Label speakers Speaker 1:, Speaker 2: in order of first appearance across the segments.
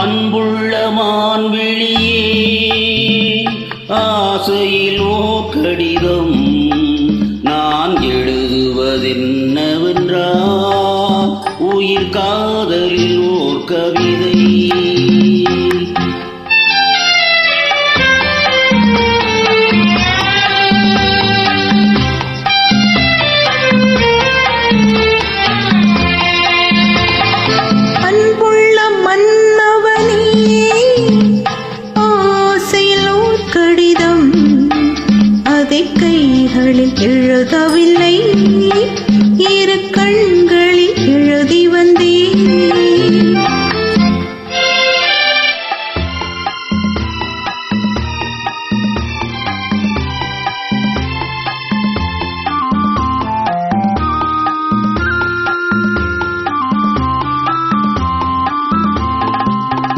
Speaker 1: அன்புள்ள மான்விழியே ஆசையிலோ கடிதம் நான் எழுதுவதென்னவென்றால் உயிர் காதலில் ஓர் கவிதை.
Speaker 2: கைகளில் எழுதவில்லை, இரு கண்களில் எழுதி வந்தேன்.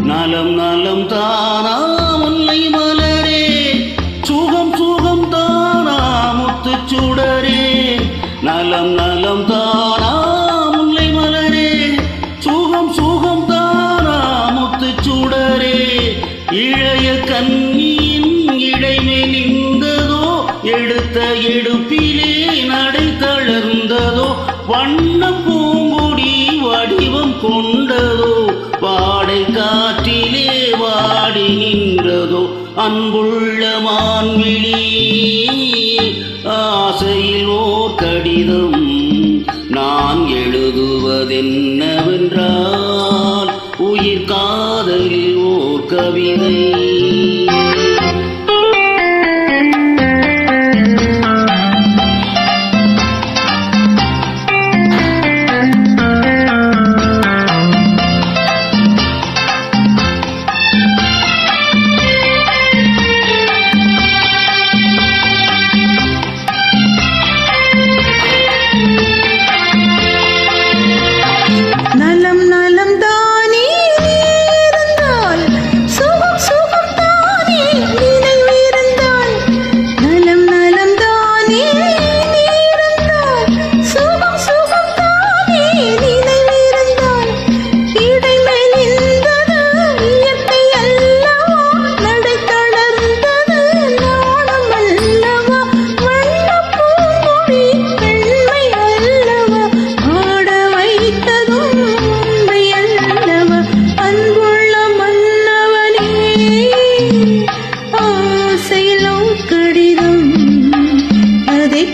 Speaker 1: நலம் நலம் தானா முல்லை மலரே, சுகம் சுகம் தானா முத்துச்சுடரே. நலம் நலம் தானா முல்லை மலரே, சுகம் சுகம் தானா முத்துச்சுடரே. இளைய கண்ணியின் இடைமே நின்றதோ, எடுத்த எடுப்பிலே நடை தளர்ந்ததோ. வண்ண பூங்குடி வடிவம் கொண்டதோ, வாடை காற்றிலே வாடி நின்றதோ. அன்புள்ள மான்விழியே ஆசையில் ஓர் கடிதம் நான் எழுதுவதென்னவென்றால் உயிர் காதலில் ஓர் கவிதை.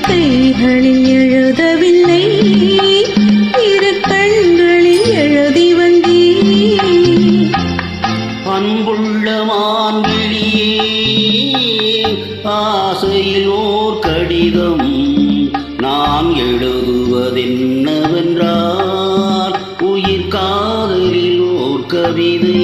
Speaker 2: கைகளில் எழுதவில்லை, இரு கண்களில் எழுதி வந்தேன்.
Speaker 1: அன்புள்ள மான்விழியே ஆசையில் ஓர் கடிதம் நான் எழுதுவதென்னவென்றால் உயிர் காதலில் ஓர் கவிதை.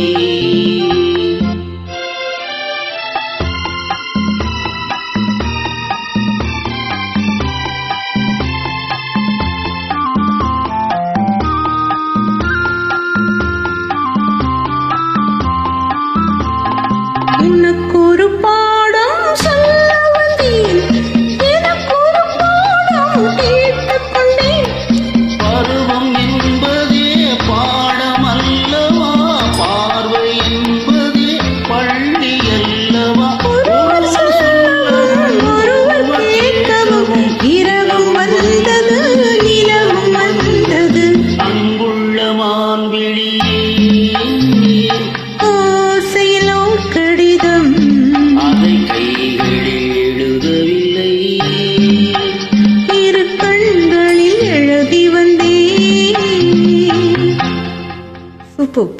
Speaker 2: உனக்கொரு பாடம் சொல்ல வந்தேன், எனக்கொரு பாடம் கேட்டுக்கொண்டேன்.
Speaker 1: பருவம் என்பதே பாடம் அல்லவா, பார்வை என்பதே பள்ளி அல்லவா.
Speaker 2: ஒருவர் சொல்லவும் ஒருவர் கேட்கவும் இரவும் வந்தது நிலவும் வந்தது.
Speaker 1: அன்புள்ள மான்விழியே
Speaker 2: அதை கைகளில்
Speaker 1: எழுதவில்லை,
Speaker 2: இரு கண்களில் எழுதி வந்தேன். சூப்பர்.